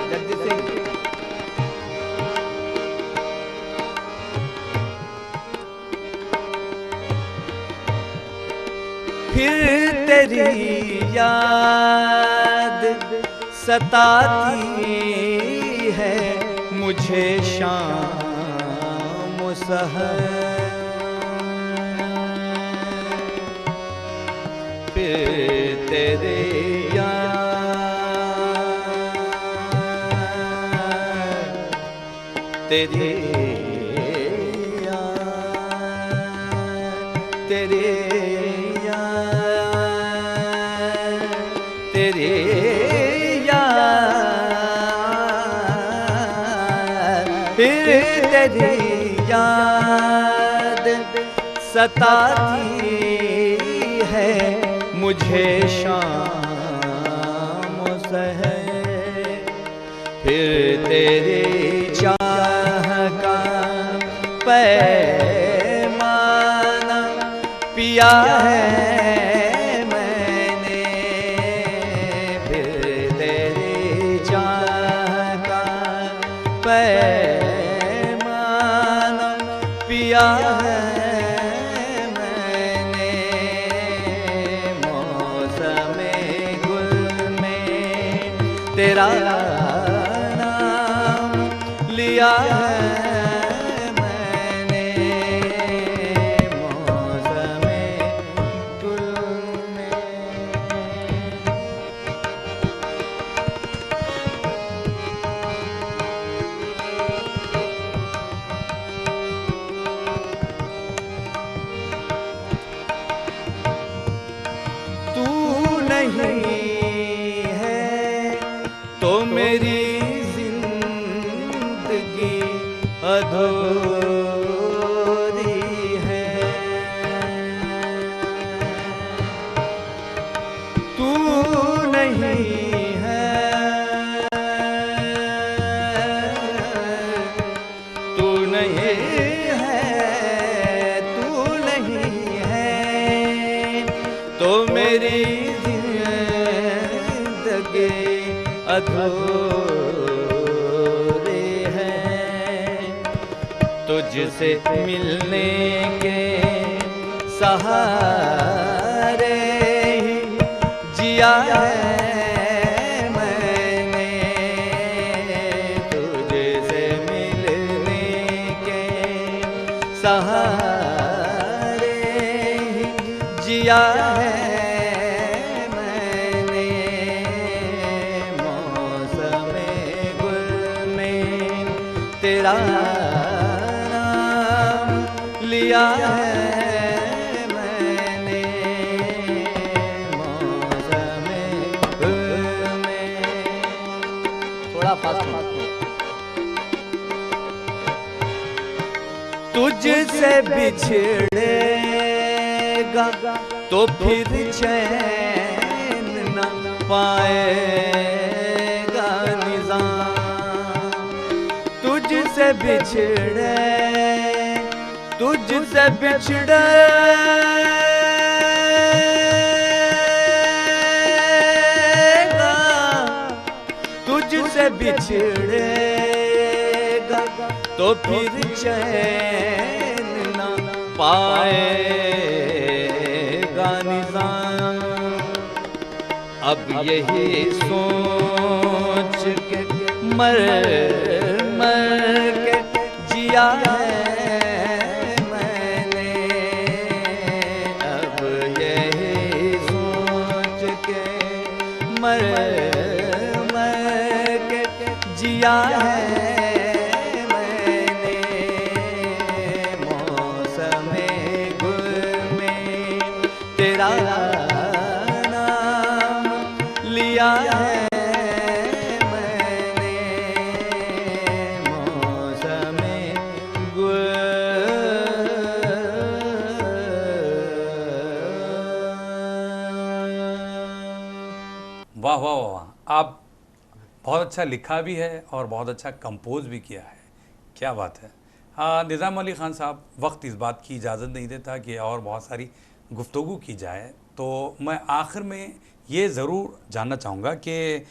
जगदीश सिंह। फिर तेरी याद सताती है मुझे शाम सहर। फिर तेरे याद, तेरे याद, तेरे याद, तेरे याद, फिर तेरी याद सताती है मुझे शाम सहर। फिर तेरे चाह का पैमाना पिया है मैंने। फिर तेरे चाह का पैमाना पिया है मैंने। मौसमे गुल में तेरा नाम लिया है मैंने। मौसमे गुल में। तू नहीं है तो मेरी जिंदगी अधूरी है। तू नहीं है, तू नहीं है, तू नहीं है तो मेरी जिंदगी अधूरी है। तुझसे मिलने के सहारे ही जिया है मैंने। तुझसे मिलने के सहारे ही जिया है मैंने। मौसमे गुल में तेरा नाम लिया है मैंने। मौसमे गुल में। थोड़ा फास्ट तुझसे बिछड़ेगा तो फिर चैन न पाएगा निजाम। तुझसे बिछड़े, तुझसे बिछड़ेगा, तुझसे बिछड़ेगा तो फिर चैन न पाएगा निजाम। अब यही सोच के मर मर के जिया है मैंने। अब यही सोच के मर मर के जिया है मैंने। अच्छा लिखा भी है और बहुत अच्छा कंपोज भी किया है। क्या बात है। हाँ, निज़ाम अली ख़ान साहब, वक्त इस बात की इजाज़त नहीं देता कि और बहुत सारी गुफ्तगू की जाए, तो मैं आखिर में ये ज़रूर जानना चाहूँगा कि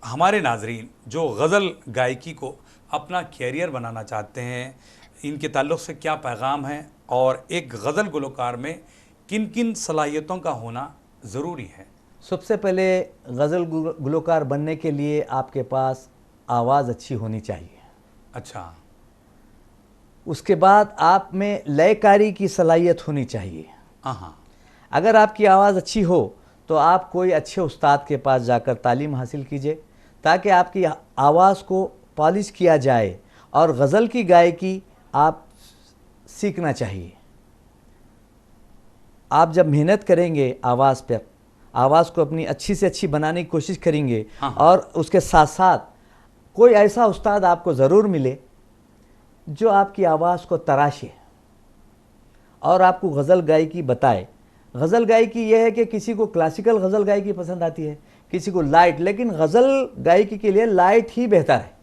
हमारे नाजरीन जो गज़ल गायकी को अपना कैरियर बनाना चाहते हैं, इनके ताल्लुक़ से क्या पैगाम है और एक गज़ल गुलकार में किन किन सलाहियतों का होना ज़रूरी है? सबसे पहले गज़ल गुलकार बनने के लिए आपके पास आवाज़ अच्छी होनी चाहिए। अच्छा। उसके बाद आप में लयकारी की सलाहियत होनी चाहिए। हाँ। अगर आपकी आवाज़ अच्छी हो तो आप कोई अच्छे उस्ताद के पास जाकर तालीम हासिल कीजिए, ताकि आपकी आवाज़ को पॉलिश किया जाए और गज़ल की गायकी आप सीखना चाहिए। आप जब मेहनत करेंगे आवाज़ पर, आवाज़ को अपनी अच्छी से अच्छी बनाने की कोशिश करेंगे, और उसके साथ साथ कोई ऐसा उस्ताद आपको ज़रूर मिले जो आपकी आवाज़ को तराशे और आपको गज़ल गायकी बताए। गज़ल गायकी यह है कि किसी को क्लासिकल गज़ल गायकी पसंद आती है, किसी को लाइट, लेकिन गज़ल गायकी के लिए लाइट ही बेहतर है।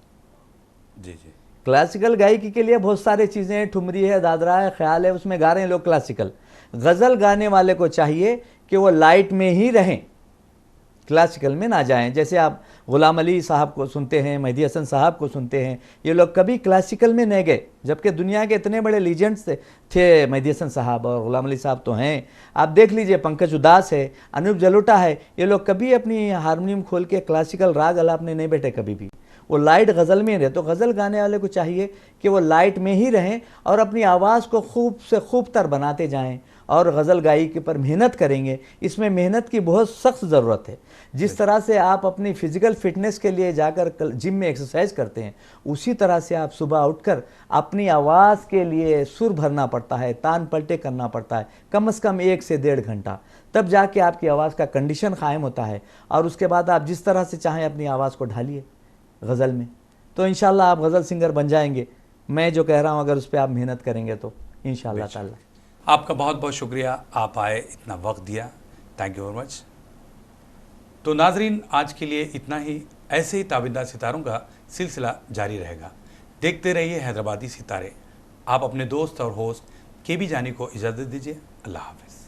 जी जी। क्लासिकल गायकी के लिए बहुत सारी चीज़ें हैं, ठुमरी है, दादरा है, ख्याल है, उसमें गा रहे हैं लोग क्लासिकल। गज़ल गाने वाले को चाहिए कि वो लाइट में ही रहें, क्लासिकल में ना जाएं। जैसे आप ग़ुलाम अली साहब को सुनते हैं, मेहदी हसन साहब को सुनते हैं, ये लोग कभी क्लासिकल में नहीं गए, जबकि दुनिया के इतने बड़े लीजेंड्स थे मेहदी हसन साहब और ग़ुलाम अली साहब तो हैं। आप देख लीजिए, पंकज उदास है, अनूप जलोटा है, ये लोग कभी अपनी हारमोनियम खोल के क्लासिकल राग आलाप में नहीं बैठे कभी भी, वो लाइट गज़ल में रहे। तो गज़ल गाने वाले को चाहिए कि वो लाइट में ही रहें और अपनी आवाज़ को खूब से खूब तर बनाते जाएं और गज़ल गायकी पर मेहनत करेंगे। इसमें मेहनत की बहुत सख्त ज़रूरत है। जिस तरह से आप अपनी फ़िज़िकल फ़िटनेस के लिए जाकर जिम में एक्सरसाइज करते हैं, उसी तरह से आप सुबह उठकर अपनी आवाज़ के लिए सुर भरना पड़ता है, तान पलटे करना पड़ता है, कम से कम 1 से 1.5 घंटा, तब जाके आपकी आवाज़ का कंडीशन कायम होता है। और उसके बाद आप जिस तरह से चाहें अपनी आवाज़ को ढालिए गज़ल में, तो इंशाल्लाह आप गज़ल सिंगर बन जाएंगे। मैं जो कह रहा हूँ, अगर उस पर आप मेहनत करेंगे तो इंशाल्लाह ताला। आपका बहुत बहुत शुक्रिया, आप आए, इतना वक्त दिया, थैंक यू वेरी मच। तो नाजरीन, आज के लिए इतना ही। ऐसे ही ताबिंदा सितारों का सिलसिला जारी रहेगा। देखते रहिए हैदराबादी सितारे। आप अपने दोस्त और होस्ट KB जानी को इजाज़त दीजिए। अल्लाह हाफ़िज़।